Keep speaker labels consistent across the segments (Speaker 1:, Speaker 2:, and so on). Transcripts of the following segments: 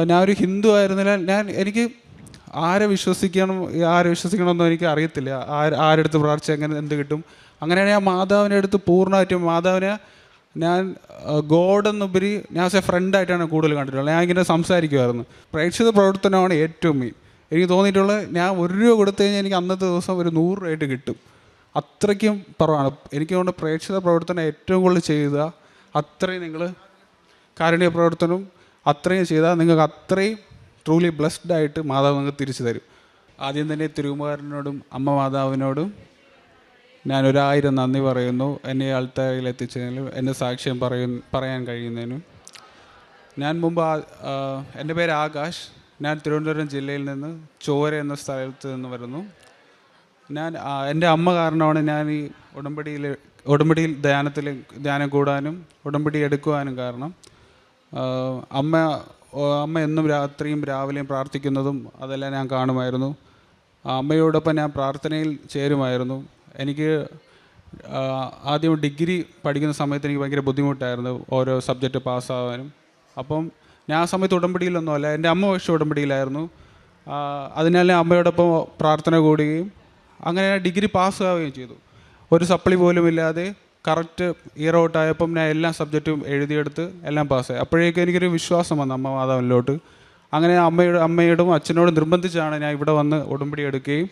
Speaker 1: ഞാനൊരു ഹിന്ദു ആയിരുന്നില്ല. എനിക്ക് ആരെ വിശ്വസിക്കണമെന്നോ എനിക്ക് അറിയത്തില്ല. ആരെടുത്ത് പ്രാർത്ഥിച്ചാൽ എങ്ങനെ എന്ത് കിട്ടും. അങ്ങനെയാണ് ഞാൻ മാതാവിൻ്റെ അടുത്ത് പൂർണ്ണമായിട്ടും മാതാവിനെ ഞാൻ ഗോഡെന്നുപരി ഞാൻ ആസ് എ ഫ്രണ്ടായിട്ടാണ് കൂടുതൽ കണ്ടിട്ടുള്ളത്. ഞാൻ ഇങ്ങനെ സംസാരിക്കുമായിരുന്നു. പ്രേക്ഷിത പ്രവർത്തനമാണ് ഏറ്റവും മെയിൻ. എനിക്ക് തോന്നിയിട്ടുള്ളത് ഞാൻ ₹1 കൊടുത്തു കഴിഞ്ഞാൽ എനിക്ക് അന്നത്തെ ദിവസം ഒരു 100 രൂപയായിട്ട് കിട്ടും. അത്രയ്ക്കും കുറവാണ്. എനിക്ക് തോന്നുന്നു പ്രേക്ഷിത പ്രവർത്തനം ഏറ്റവും കൂടുതൽ ചെയ്താൽ അത്രയും നിങ്ങൾ കാരുണ്യ പ്രവർത്തനവും അത്രയും ചെയ്താൽ നിങ്ങൾക്ക് അത്രയും ട്രൂലി ബ്ലെസ്ഡ് ആയിട്ട് മാതാവ് നിങ്ങൾക്ക് തിരിച്ചു തരും. ആദ്യം തന്നെ തിരുകുമാരനോടും അമ്മ മാതാവിനോടും ഞാൻ 1000 നന്ദി പറയുന്നു. എന്നെ ആൾത്താരയിൽ എത്തിച്ചതിനും എൻ്റെ സാക്ഷ്യം പറയാൻ കഴിയുന്നതിനും. ഞാൻ മുമ്പ് എൻ്റെ പേര് ആകാശ്. ഞാൻ തിരുവനന്തപുരം ജില്ലയിൽ നിന്ന് ചോര എന്ന സ്ഥലത്ത് നിന്ന് വരുന്നു. എൻ്റെ അമ്മ കാരണമാണ് ഞാൻ ഈ ഉടമ്പടിയിൽ ധ്യാനം കൂടാനും ഉടമ്പടി എടുക്കുവാനും കാരണം. അമ്മ എന്നും രാത്രിയും രാവിലെയും പ്രാർത്ഥിക്കുന്നതും അതെല്ലാം ഞാൻ കാണുമായിരുന്നു. അമ്മയോടൊപ്പം ഞാൻ പ്രാർത്ഥനയിൽ ചേരുമായിരുന്നു. എനിക്ക് ആദ്യം ഡിഗ്രി പഠിക്കുന്ന സമയത്ത് എനിക്ക് ഭയങ്കര ബുദ്ധിമുട്ടായിരുന്നു ഓരോ സബ്ജക്റ്റ് പാസ്സാവാനും. അപ്പം ഞാൻ ആ സമയത്ത് ഉടമ്പടിയിലൊന്നുമല്ല, എൻ്റെ അമ്മ പക്ഷേ ഉടമ്പടിയിലായിരുന്നു. അതിനാൽ ഞാൻ അമ്മയോടൊപ്പം പ്രാർത്ഥന കൂടുകയും അങ്ങനെ ഞാൻ ഡിഗ്രി പാസ്സാവുകയും ചെയ്തു. ഒരു സപ്ലി പോലും ഇല്ലാതെ കറക്റ്റ് ഇയർ ഔട്ടായപ്പം ഞാൻ എല്ലാ സബ്ജക്റ്റും എഴുതിയെടുത്ത് എല്ലാം പാസ്സായി. അപ്പോഴേക്കും എനിക്കൊരു വിശ്വാസം വന്നു അമ്മ മാതാവിലോട്ട്. അങ്ങനെ അമ്മയോടും അച്ഛനോടും നിർബന്ധിച്ചാണ് ഞാൻ ഇവിടെ വന്ന് ഉടമ്പടി എടുക്കുകയും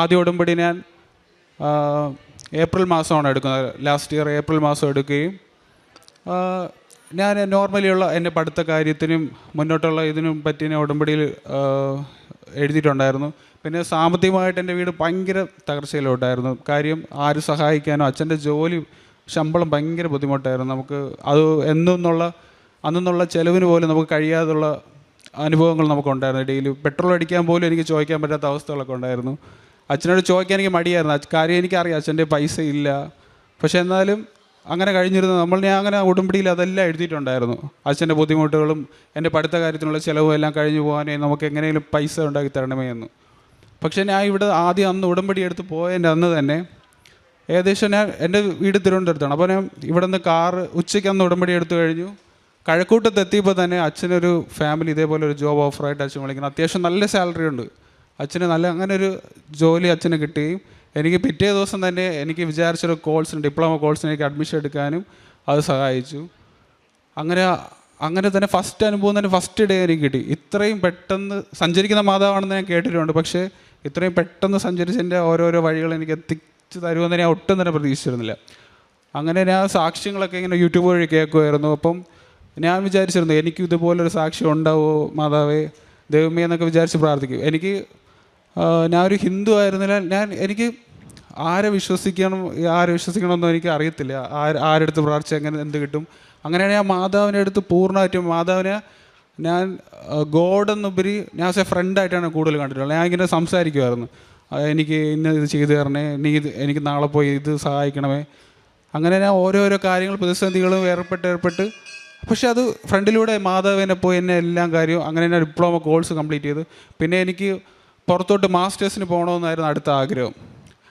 Speaker 1: ആദ്യ ഉടമ്പടി ഞാൻ ഏപ്രിൽ മാസമാണ് എടുക്കുന്നത്. ലാസ്റ്റ് ഇയർ ഏപ്രിൽ മാസം എടുക്കുകയും ഞാൻ നോർമലിയുള്ള എൻ്റെ പഠിത്ത കാര്യത്തിനും മുന്നോട്ടുള്ള ഇതിനും പറ്റി ഞാൻ ഉടമ്പടിയിൽ എഴുതിയിട്ടുണ്ടായിരുന്നു. പിന്നെ സാമ്പത്തികമായിട്ട് എൻ്റെ വീട് ഭയങ്കര തകർച്ചയിലോട്ടായിരുന്നു. കാര്യം ആരും സഹായിക്കാനോ അച്ഛൻ്റെ ശമ്പളം ഭയങ്കര ബുദ്ധിമുട്ടായിരുന്നു. നമുക്ക് അത് അന്നുള്ള ചിലവിന് പോലും നമുക്ക് കഴിയാതുള്ള അനുഭവങ്ങൾ നമുക്കുണ്ടായിരുന്നു. ഡെയിലി പെട്രോൾ അടിക്കാൻ പോലും എനിക്ക് ചോദിക്കാൻ പറ്റാത്ത അവസ്ഥകളൊക്കെ ഉണ്ടായിരുന്നു. അച്ഛനോട് ചോദിക്കാൻ എനിക്ക് മടിയായിരുന്നു. കാര്യം എനിക്കറിയാം അച്ഛൻ്റെ പൈസ ഇല്ല. പക്ഷെ എന്നാലും അങ്ങനെ കഴിഞ്ഞിരുന്നു. ഞാൻ അങ്ങനെ ഉടമ്പടിയിൽ അതെല്ലാം എഴുതിയിട്ടുണ്ടായിരുന്നു. അച്ഛൻ്റെ ബുദ്ധിമുട്ടുകളും എൻ്റെ പഠിത്ത കാര്യത്തിനുള്ള ചിലവും എല്ലാം കഴിഞ്ഞു പോകാനേ നമുക്ക് എങ്ങനെയെങ്കിലും പൈസ ഉണ്ടാക്കി തരണമേ എന്ന്. പക്ഷേ ഞാൻ ഇവിടെ അന്ന് ഉടമ്പടി എടുത്ത് പോയതിൻ്റെ അന്ന് തന്നെ ഏകദേശം എൻ്റെ വീട് തിരുവനന്തപുരത്താണ്. അപ്പോൾ ഞാൻ ഇവിടെ നിന്ന് ഉച്ചയ്ക്ക് അന്ന് ഉടമ്പടി എടുത്തു കഴിഞ്ഞു. കഴക്കൂട്ടത്ത് എത്തിയപ്പോൾ തന്നെ അച്ഛനൊരു ഫാമിലി ഇതേപോലെ ഒരു ജോബ് ഓഫറായിട്ട് അച്ഛൻ വിളിക്കണം. അത്യാവശ്യം നല്ല സാലറി ഉണ്ട് അച്ഛന്. അങ്ങനെ ഒരു ജോലി അച്ഛന് കിട്ടുകയും എനിക്ക് പിറ്റേ ദിവസം തന്നെ എനിക്ക് വിചാരിച്ചൊരു ഡിപ്ലോമ കോഴ്സിന് എനിക്ക് അഡ്മിഷൻ എടുക്കാനും അത് സഹായിച്ചു. അങ്ങനെ തന്നെ ഫസ്റ്റ് അനുഭവം തന്നെ ഫസ്റ്റ് ഡേ എനിക്ക് കിട്ടി. ഇത്രയും പെട്ടെന്ന് സഞ്ചരിക്കുന്ന മാതാവാണെന്ന് ഞാൻ കേട്ടിട്ടുണ്ട്. പക്ഷേ ഇത്രയും പെട്ടെന്ന് സഞ്ചരിച്ചതിൻ്റെ ഓരോരോ വഴികൾ എനിക്ക് എത്തിച്ചു തരുമെന്ന് ഞാൻ ഒട്ടും തന്നെ പ്രതീക്ഷിച്ചിരുന്നില്ല. അങ്ങനെ ഞാൻ സാക്ഷ്യങ്ങളൊക്കെ ഇങ്ങനെ യൂട്യൂബ് വഴി കേൾക്കുമായിരുന്നു. അപ്പം ഞാൻ വിചാരിച്ചിരുന്നു എനിക്കും ഇതുപോലൊരു സാക്ഷ്യം ഉണ്ടാവുമോ മാതാവേ ദൈവമേ എന്നൊക്കെ വിചാരിച്ച് പ്രാർത്ഥിക്കും. ഞാനൊരു ഹിന്ദു ആയിരുന്നില്ല. എനിക്ക് ആരെ വിശ്വസിക്കണമെന്നോ എനിക്ക് അറിയത്തില്ല. ആരെടുത്ത് പ്രാർത്ഥിച്ചാൽ എങ്ങനെ എന്ത് കിട്ടും. അങ്ങനെയാണ് ഞാൻ മാതാവിൻ്റെ അടുത്ത് പൂർണ്ണമായിട്ടും മാതാവിനെ ഞാൻ ഗോഡെന്നുപരി ഞാൻ ആസ് എ ഫ്രണ്ടായിട്ടാണ് കൂടുതൽ കണ്ടിട്ടുള്ളത്. ഞാൻ ഇങ്ങനെ സംസാരിക്കുമായിരുന്നു. എനിക്ക് ഇത് ചെയ്തു തരണേ, എനിക്ക് നാളെ പോയി ഇത് സഹായിക്കണമേ. അങ്ങനെ ഞാൻ ഓരോരോ കാര്യങ്ങൾ പ്രതിസന്ധികളും ഏർപ്പെട്ട് പക്ഷെ അത് ഫ്രണ്ടിലൂടെ മാതാവിനെ പോയി എന്നെ എല്ലാ കാര്യവും അങ്ങനെ ഞാൻ ഡിപ്ലോമ കോഴ്സ് കംപ്ലീറ്റ് ചെയ്തു. പിന്നെ എനിക്ക് പുറത്തോട്ട് മാസ്റ്റേഴ്സിന് പോകണമെന്നായിരുന്നു അടുത്ത ആഗ്രഹം.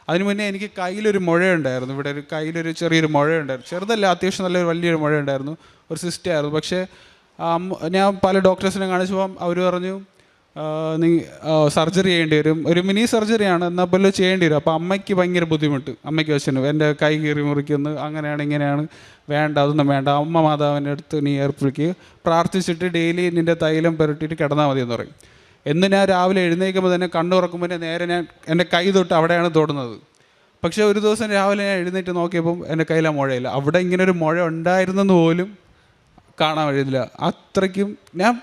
Speaker 1: അതിന് മുന്നേ എനിക്ക് കയ്യിലൊരു മുഴയുണ്ടായിരുന്നു. ഇവിടെ കയ്യിലൊരു ചെറിയൊരു മുഴയുണ്ടായിരുന്നു. ചെറുതല്ല, അത്യാവശ്യം നല്ലൊരു വലിയൊരു മുഴയുണ്ടായിരുന്നു. ഒരു സിസ്റ്റായിരുന്നു. പക്ഷേ ഞാൻ പല ഡോക്ടേഴ്സിനെ കാണിച്ചപ്പോൾ അവർ പറഞ്ഞു നീ സർജറി ചെയ്യേണ്ടി വരും. ഒരു മിനി സർജറിയാണ്, എന്നാൽ പോലും ചെയ്യേണ്ടി വരും. അപ്പോൾ അമ്മയ്ക്ക് ഭയങ്കര ബുദ്ധിമുട്ട്. അമ്മയ്ക്ക് വെച്ചിട്ടുണ്ട് എൻ്റെ കൈ കീറി മുറിക്കുന്നു, അങ്ങനെയാണ് ഇങ്ങനെയാണ്, വേണ്ട അതൊന്നും വേണ്ട, അമ്മ മാതാവിൻ്റെ അടുത്ത് നീ ഏർപ്പിക്കുക, പ്രാർത്ഥിച്ചിട്ട് ഡെയിലി നിൻ്റെ തൈലം പുരട്ടിയിട്ട് കിടന്നാൽ മതി എന്ന് പറയും. എന്ന് ഞാൻ രാവിലെ എഴുന്നേൽക്കുമ്പോൾ തന്നെ കണ്ണു തുറക്കുമ്പോൾ നേരെ ഞാൻ എൻ്റെ കൈ തൊട്ട് അവിടെയാണ് തൊടുന്നത്. പക്ഷേ ഒരു ദിവസം രാവിലെ ഞാൻ എഴുന്നേറ്റ് നോക്കിയപ്പം എൻ്റെ കയ്യിൽ ആ മുഴയില്ല. അവിടെ ഇങ്ങനൊരു മുഴ ഉണ്ടായിരുന്നെന്ന് പോലും കാണാൻ കഴിയുന്നില്ല. അത്രയ്ക്കും ഞാൻ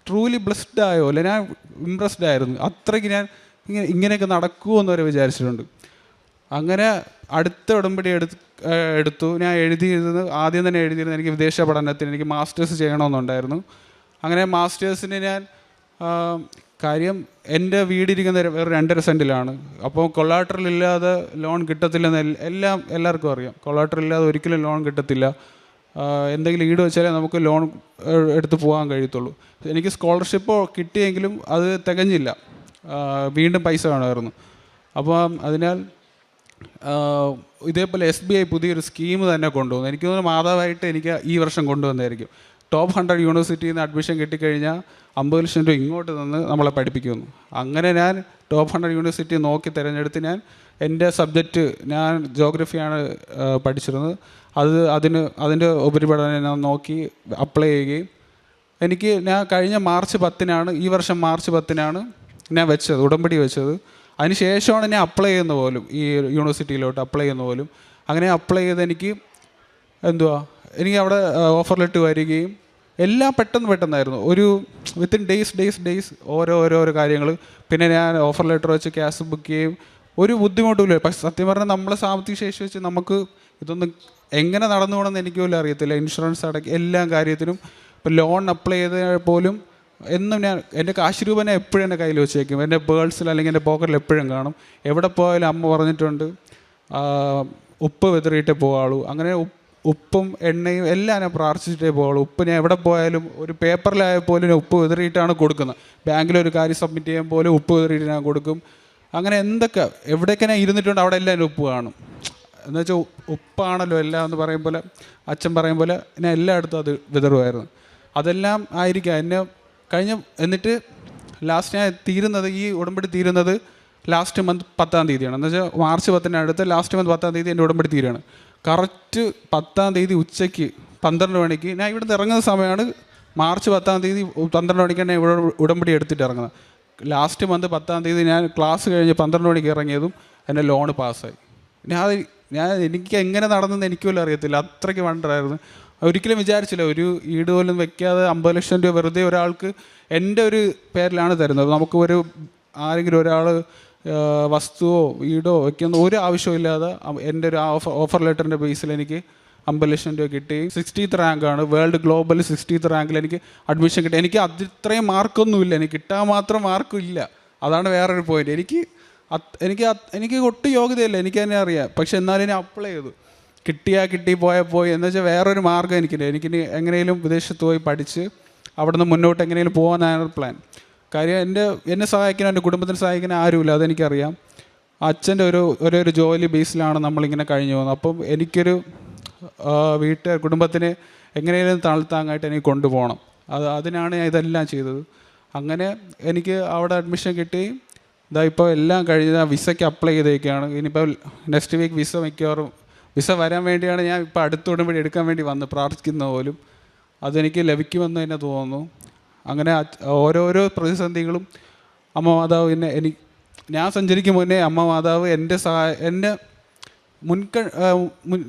Speaker 1: ട്രൂലി ബ്ലെസ്ഡ് ആയോല്ലേ, ഞാൻ ഇമ്പ്രസ്ഡ് ആയിരുന്നു. അത്രയ്ക്ക് ഞാൻ ഇങ്ങനെയൊക്കെ നടക്കുമെന്ന് വരെ വിചാരിച്ചിട്ടുണ്ട്. അങ്ങനെ അടുത്ത ഉടമ്പടി എടുത്തു. ഞാൻ ആദ്യം തന്നെ എഴുതിയിരുന്നത് എനിക്ക് വിദേശ പഠനത്തിന് എനിക്ക് മാസ്റ്റേഴ്സ് ചെയ്യണമെന്നുണ്ടായിരുന്നു. അങ്ങനെ മാസ്റ്റേഴ്സിന് ഞാൻ കാര്യം എൻ്റെ വീടിരിക്കുന്ന വേറെ 2.5 സെൻറ്റിലാണ്. അപ്പോൾ കൊളാട്രൽ ഇല്ലാതെ ലോൺ കിട്ടത്തില്ലെന്ന് എല്ലാവർക്കും അറിയാം. കൊളാട്രൽ ഇല്ലാതെ ഒരിക്കലും ലോൺ കിട്ടത്തില്ല. എന്തെങ്കിലും ഈട് വെച്ചാലേ നമുക്ക് ലോൺ എടുത്ത് പോകാൻ കഴിയത്തുള്ളൂ. എനിക്ക് സ്കോളർഷിപ്പ് കിട്ടിയെങ്കിലും അത് തികഞ്ഞില്ല, വീണ്ടും പൈസ വേണമായിരുന്നു. അപ്പോൾ അതിനാൽ ഇതേപോലെ SBI പുതിയൊരു സ്കീം തന്നെ കൊണ്ടുവന്നു. എനിക്ക് തോന്നുന്നു മാതാവായിട്ട് എനിക്ക് ഈ വർഷം കൊണ്ടുവന്നായിരിക്കും. ടോപ്പ് 100 യൂണിവേഴ്സിറ്റിയിൽ നിന്ന് അഡ്മിഷൻ കിട്ടിക്കഴിഞ്ഞാൽ 50 ലക്ഷം രൂപ ഇങ്ങോട്ട് നിന്ന് നമ്മളെ പഠിപ്പിക്കുന്നു. അങ്ങനെ ഞാൻ ടോപ്പ് 100 യൂണിവേഴ്സിറ്റി നോക്കി തിരഞ്ഞെടുത്ത് ഞാൻ എൻ്റെ സബ്ജക്റ്റ് ഞാൻ ജോഗ്രഫിയാണ് പഠിച്ചിരുന്നത്. അതിൻ്റെ ഉപരിപഠനം ഞാൻ നോക്കി അപ്ലൈ ചെയ്യുകയും ഞാൻ കഴിഞ്ഞ മാർച്ച് 10-നാണ്, ഈ വർഷം മാർച്ച് 10-നാണ് ഞാൻ വെച്ചത്, ഉടമ്പടി വെച്ചത്. അതിന് ശേഷമാണ് ഞാൻ അപ്ലൈ ചെയ്യുന്ന പോലും, ഈ യൂണിവേഴ്സിറ്റിയിലോട്ട് അപ്ലൈ ചെയ്യുന്ന പോലും. അങ്ങനെ അപ്ലൈ ചെയ്ത് എനിക്ക് അവിടെ ഓഫർ ലെറ്റർ വരികയും എല്ലാം പെട്ടെന്നായിരുന്നു. ഒരു വിത്തിൻ ഡേയ്സ് ഓരോരോ കാര്യങ്ങൾ. പിന്നെ ഞാൻ ഓഫർ ലെറ്റർ വെച്ച് ക്യാഷ് ബുക്ക് ചെയ്യും, ഒരു ബുദ്ധിമുട്ടുമില്ല. പക്ഷെ സത്യം പറഞ്ഞാൽ നമ്മളെ സാമ്പത്തിക ശേഷി വെച്ച് നമുക്ക് ഇതൊന്നും എങ്ങനെ നടന്നു പോകണമെന്ന് എനിക്ക് പോലും അറിയത്തില്ല. ഇൻഷുറൻസ് അടക്കി എല്ലാ കാര്യത്തിനും. ഇപ്പോൾ ലോൺ അപ്ലൈ ചെയ്ത പോലും എന്നും ഞാൻ എൻ്റെ കാശ് രൂപനെ എപ്പോഴും എൻ്റെ കയ്യിൽ വെച്ചേക്കും. എൻ്റെ പേഴ്സിൽ അല്ലെങ്കിൽ എൻ്റെ പോക്കറ്റിൽ എപ്പോഴും കാണും. എവിടെ പോയാലും അമ്മ പറഞ്ഞിട്ടുണ്ട് ഉപ്പ് വിതറിയിട്ടേ പോകാവുള്ളൂ. അങ്ങനെ ഉപ്പും എണ്ണയും എല്ലാം ഞാൻ പ്രാർത്ഥിച്ചിട്ടേ പോവുള്ളൂ. ഉപ്പ് ഞാൻ എവിടെ പോയാലും ഒരു പേപ്പറിലായാൽ പോലും ഞാൻ ഉപ്പ് വിതറിയിട്ടാണ് കൊടുക്കുന്നത്. ബാങ്കിലൊരു കാര്യം സബ്മിറ്റ് ചെയ്യാൻ പോലും ഉപ്പ് വിതറിയിട്ട് ഞാൻ കൊടുക്കും. അങ്ങനെ എവിടെയൊക്കെ ഞാൻ ഇരുന്നിട്ടുണ്ട് അവിടെ എല്ലാം എൻ്റെ ഉപ്പ് കാണും. എന്നുവെച്ചാൽ ഉപ്പാണല്ലോ എല്ലാം എന്ന് പറയും പോലെ, അച്ഛൻ പറയും പോലെ ഞാൻ എല്ലായിടത്തും അത് വിതറുമായിരുന്നു. അതെല്ലാം ആയിരിക്കാം എന്നെ എന്നിട്ട് ലാസ്റ്റ് ഞാൻ തീരുന്നത്, ഈ ഉടമ്പടി തീരുന്നത് ലാസ്റ്റ് മന്ത് 10-ാം തീയതിയാണ്. എന്ന് വെച്ചാൽ മാർച്ച് 10-ന് ലാസ്റ്റ് മന്ത് 10-ാം തീയതി എൻ്റെ ഉടമ്പടി തീരുകയാണ്. കറക്റ്റ് 10-ാം തീയതി ഉച്ചയ്ക്ക് 12 മണിക്ക് ഞാൻ ഇവിടുന്ന് ഇറങ്ങുന്ന സമയമാണ്. മാർച്ച് 10-ാം തീയതി 12 മണിക്കാണ് ഞാൻ ഇവിടെ ഉടമ്പടി എടുത്തിട്ട് ഇറങ്ങുന്നത്. ലാസ്റ്റ് മന്ത് 10-ാം തീയതി ഞാൻ ക്ലാസ് കഴിഞ്ഞ് 12 മണിക്ക് ഇറങ്ങിയതും എൻ്റെ ലോണ് പാസ്സായി. എനിക്ക് എങ്ങനെ നടന്നെന്ന് എനിക്ക് പോലും അറിയത്തില്ല. അത്രയ്ക്ക് വണ്ടറായിരുന്നു. ഒരിക്കലും വിചാരിച്ചില്ല ഒരു ഈട് പോലും വെക്കാതെ 50 ലക്ഷം രൂപ വെറുതെ ഒരാൾക്ക് എൻ്റെ ഒരു പേരിലാണ് തരുന്നത്. നമുക്ക് ആരെങ്കിലും ഒരാൾ വസ്തുവോ വീടോ വയ്ക്കുന്ന ഒരു ആവശ്യമില്ലാതെ എൻ്റെ ഒരു ഓഫർ ലെറ്ററിൻ്റെ ബേസിൽ എനിക്ക് 50 ലക്ഷം രൂപ കിട്ടി. 60th റാങ്കാണ്, വേൾഡ് ഗ്ലോബൽ 60th റാങ്കിൽ എനിക്ക് അഡ്മിഷൻ കിട്ടി. എനിക്ക് ഇത്രയും മാർക്കൊന്നുമില്ല, എനിക്ക് കിട്ടാൻ മാത്രം മാർക്കും ഇല്ല. അതാണ് വേറൊരു പോയിന്റ്. എനിക്ക് ഒട്ടും യോഗ്യതയില്ല, എനിക്ക് തന്നെ അറിയാം. പക്ഷെ എന്നാലും ഞാൻ അപ്ലൈ ചെയ്തു. കിട്ടി പോയി എന്ന് വെച്ചാൽ വേറൊരു മാർഗ്ഗം എനിക്കില്ല. എനിക്കിനി എങ്ങനെയും വിദേശത്ത് പോയി പഠിച്ച് അവിടെ നിന്ന് മുന്നോട്ട് എങ്ങനെയും പോകാനാണ് പ്ലാൻ. കാര്യം എന്നെ സഹായിക്കാൻ, എൻ്റെ കുടുംബത്തിനെ സഹായിക്കാൻ ആരുമില്ല, അതെനിക്കറിയാം. അച്ഛൻ്റെ ഒരു ജോലി ബേസിലാണ് നമ്മളിങ്ങനെ കഴിഞ്ഞു പോകുന്നത്. അപ്പം എനിക്കൊരു കുടുംബത്തിനെ എങ്ങനെയും താഴ്ത്താങ്ങായിട്ട് എനിക്ക് കൊണ്ടുപോകണം. അതിനാണ് ഞാൻ ഇതെല്ലാം ചെയ്തത്. അങ്ങനെ എനിക്ക് അവിടെ അഡ്മിഷൻ കിട്ടി. ഇപ്പോൾ എല്ലാം കഴിഞ്ഞ വിസയ്ക്ക് അപ്ലൈ ചെയ്തേക്കാണ്. ഇനിയിപ്പോൾ നെക്സ്റ്റ് വീക്ക് വിസ വരാൻ വേണ്ടിയാണ് ഞാൻ ഇപ്പോൾ അടുത്തുടമ്പടി എടുക്കാൻ വേണ്ടി വന്ന് പ്രാർത്ഥിക്കുന്ന പോലും. അതെനിക്ക് ലഭിക്കുമെന്ന് തന്നെ തോന്നുന്നു. അങ്ങനെ ഓരോരോ പ്രതിസന്ധികളും അമ്മ മാതാവ് ഞാൻ സഞ്ചരിക്കും മുന്നേ അമ്മ മാതാവ് എന്നെ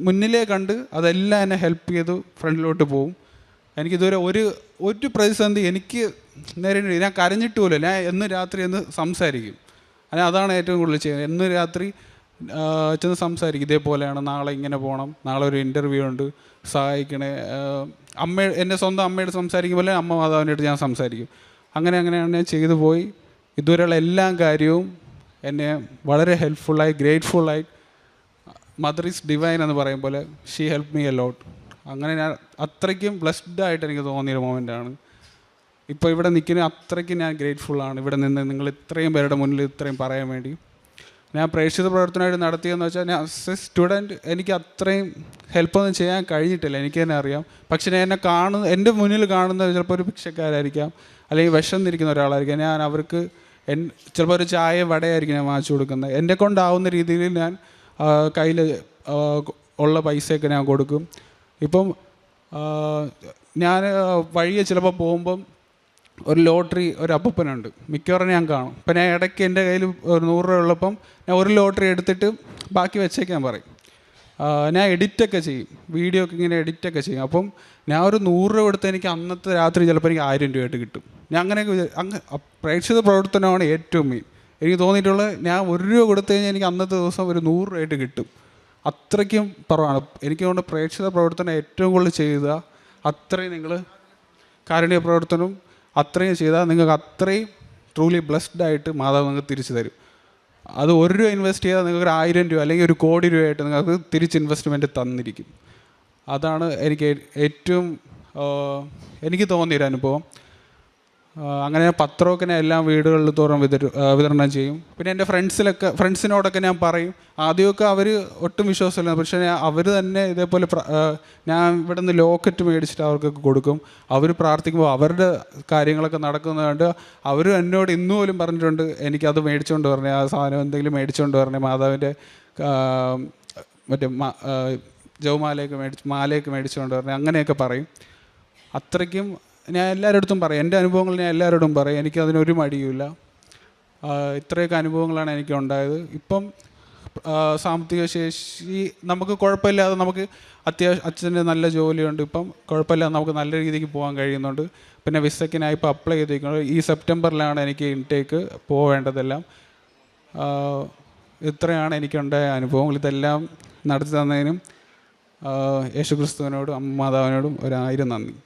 Speaker 1: മുന്നിലേ കണ്ട് അതെല്ലാം എന്നെ ഹെൽപ്പ് ചെയ്ത് ഫ്രണ്ടിലോട്ട് പോവും. എനിക്കിതുവരെ ഒരു പ്രതിസന്ധി എനിക്ക് നേരിടേണ്ടി, ഞാൻ കരഞ്ഞിട്ട് പോലും ഞാൻ എന്നും രാത്രി സംസാരിക്കും. അതാണ് ഏറ്റവും കൂടുതൽ ചെയ്യുന്നത്. എന്നും രാത്രി ചെന്ന് സംസാരിക്കും, ഇതേപോലെയാണ്, നാളെ ഇങ്ങനെ പോകണം, നാളെ ഒരു ഇൻ്റർവ്യൂ ഉണ്ട്, സഹായിക്കണേ. എൻ്റെ സ്വന്തം അമ്മയോട് സംസാരിക്കുമ്പോൾ അമ്മ മാതാവിനായിട്ട് ഞാൻ സംസാരിക്കും. അങ്ങനെയാണ് ഞാൻ ചെയ്തു പോയി. ഇതുവരെയുള്ള എല്ലാ കാര്യവും എന്നെ വളരെ ഹെൽപ്ഫുള്ളായി, ഗ്രേറ്റ്ഫുള്ളായി. മദർ ഈസ് ഡിവൈൻ എന്ന് പറയും പോലെ she help me a lot. അങ്ങനെ ഞാൻ അത്രയ്ക്കും ബ്ലെസ്ഡായിട്ട് എനിക്ക് തോന്നിയൊരു മൊമെൻ്റാണ്. ഇപ്പോൾ ഇവിടെ നിൽക്കുന്ന അത്രയ്ക്കും ഞാൻ ഗ്രേറ്റ്ഫുള്ളാണ്. ഇവിടെ നിന്ന് നിങ്ങൾ ഇത്രയും പേരുടെ മുന്നിൽ ഇത്രയും പറയാൻ വേണ്ടി. ഞാൻ പ്രേക്ഷിത പ്രവർത്തനമായിട്ട് നടത്തിയെന്ന് വെച്ചാൽ ഞാൻ സ്റ്റുഡൻറ്റ് എനിക്ക് അത്രയും ഹെൽപ്പൊന്നും ചെയ്യാൻ കഴിഞ്ഞിട്ടില്ല, എനിക്ക് തന്നെ അറിയാം. പക്ഷേ എൻ്റെ മുന്നിൽ കാണുന്നത് ചിലപ്പോൾ ഒരു ഭിക്ഷക്കാരായിരിക്കാം, അല്ലെങ്കിൽ വിശന്നിരിക്കുന്ന ഒരാളായിരിക്കാം. ഞാൻ അവർക്ക് ചിലപ്പോൾ ഒരു ചായ വടയായിരിക്കും ഞാൻ വാങ്ങിച്ചു കൊടുക്കുന്നത്. എന്നെ കൊണ്ടാവുന്ന രീതിയിൽ ഞാൻ കയ്യിൽ ഉള്ള പൈസയൊക്കെ ഞാൻ കൊടുക്കും. ഇപ്പം ഞാൻ വഴിയെ ചിലപ്പോൾ പോകുമ്പം ഒരു ലോട്ടറി ഒരു അപ്പനുണ്ട്, മിക്കവാറും ഞാൻ കാണും. ഇപ്പം ഞാൻ ഇടയ്ക്ക് എൻ്റെ കയ്യിൽ ഒരു 100 രൂപ ഉള്ളപ്പം ഞാൻ ഒരു ലോട്ടറി എടുത്തിട്ട് ബാക്കി വെച്ചേക്കാൻ പറയും. ഞാൻ എഡിറ്റൊക്കെ ചെയ്യും, വീഡിയോ ഒക്കെ ഇങ്ങനെ എഡിറ്റൊക്കെ ചെയ്യും. അപ്പം ഞാൻ ഒരു 100 രൂപ കൊടുത്ത് എനിക്ക് അന്നത്തെ രാത്രി ചിലപ്പോൾ എനിക്ക് 1000 രൂപയായിട്ട് കിട്ടും. ഞാൻ അങ്ങനെയൊക്കെ പ്രേക്ഷിത പ്രവർത്തനമാണ് ഏറ്റവും മെയിൻ. എനിക്ക് തോന്നിയിട്ടുള്ളത് ഞാൻ 1 രൂപ കൊടുത്തു കഴിഞ്ഞാൽ എനിക്ക് അന്നത്തെ ദിവസം ഒരു 100 രൂപയായിട്ട് കിട്ടും. അത്രയ്ക്കും കുറവാണ്. എനിക്ക് തോന്നുന്നു പ്രേക്ഷിത പ്രവർത്തനം ഏറ്റവും കൂടുതൽ ചെയ്ത അത്രയും നിങ്ങൾ കാരുണ്യ പ്രവർത്തനം അത്രയും ചെയ്താൽ നിങ്ങൾക്ക് അത്രയും ട്രൂലി ബ്ലെസ്ഡായിട്ട് മാതാവ് നിങ്ങൾക്ക് തിരിച്ചു തരും. അത് 1 രൂപ ഇൻവെസ്റ്റ് ചെയ്താൽ നിങ്ങൾക്ക് 1000 രൂപ അല്ലെങ്കിൽ 1 കോടി രൂപയായിട്ട് നിങ്ങൾക്ക് തിരിച്ച് ഇൻവെസ്റ്റ്മെൻറ്റ് തന്നിരിക്കും. അതാണ് എനിക്ക് ഏറ്റവും എനിക്ക് തോന്നിയൊരു അനുഭവം. അങ്ങനെ പത്രമൊക്കെ ഞാൻ എല്ലാ വീടുകളിൽ തോറും വിതരണം ചെയ്യും. പിന്നെ എൻ്റെ ഫ്രണ്ട്സിനോടൊക്കെ ഞാൻ പറയും. ആദ്യമൊക്കെ അവർ ഒട്ടും വിശ്വാസമില്ല, പക്ഷേ അവർ തന്നെ ഇതേപോലെ ഞാൻ ഇവിടെ നിന്ന് ലോക്കറ്റ് മേടിച്ചിട്ട് അവർക്കൊക്കെ കൊടുക്കും. അവർ പ്രാർത്ഥിക്കുമ്പോൾ അവരുടെ കാര്യങ്ങളൊക്കെ നടക്കുന്നത് കണ്ട് അവർ എന്നോട് ഇന്നു പോലും പറഞ്ഞിട്ടുണ്ട്, എനിക്കത് മേടിച്ചുകൊണ്ട് വരണേ, ആ സാധനം എന്തെങ്കിലും മേടിച്ചുകൊണ്ട് വരണേ, മാതാവിൻ്റെ മറ്റേ മാലയൊക്കെ മേടിച്ചുകൊണ്ട് വരണേ, അങ്ങനെയൊക്കെ പറയും. അത്രയ്ക്കും ഞാൻ എല്ലാവരുടെ അടുത്തും പറയും, എൻ്റെ അനുഭവങ്ങൾ ഞാൻ എല്ലാവരോടും പറയും. എനിക്കതിനൊരു മടിയുമില്ല. ഇത്രയൊക്കെ അനുഭവങ്ങളാണ് എനിക്ക് ഉണ്ടായത്. ഇപ്പം സാമ്പത്തിക ശേഷി നമുക്ക് കുഴപ്പമില്ലാതെ, നമുക്ക് അച്ഛൻ്റെ നല്ല ജോലിയുണ്ട്, ഇപ്പം കുഴപ്പമില്ലാതെ നമുക്ക് നല്ല രീതിക്ക് പോകാൻ കഴിയുന്നുണ്ട്. പിന്നെ വിസയ്ക്കിനായി ഇപ്പോൾ അപ്ലൈ ചെയ്തിരിക്കുന്നത്. ഈ സെപ്റ്റംബറിലാണ് എനിക്ക് ഇൻടേക്ക് പോവേണ്ടതെല്ലാം. ഇത്രയാണ് എനിക്കുണ്ടായ അനുഭവങ്ങൾ. ഇതെല്ലാം നടത്തി തന്നതിനും യേശുക്രിസ്തുവിനോടും അമ്മ മാതാവിനോടും 1000 നന്ദി.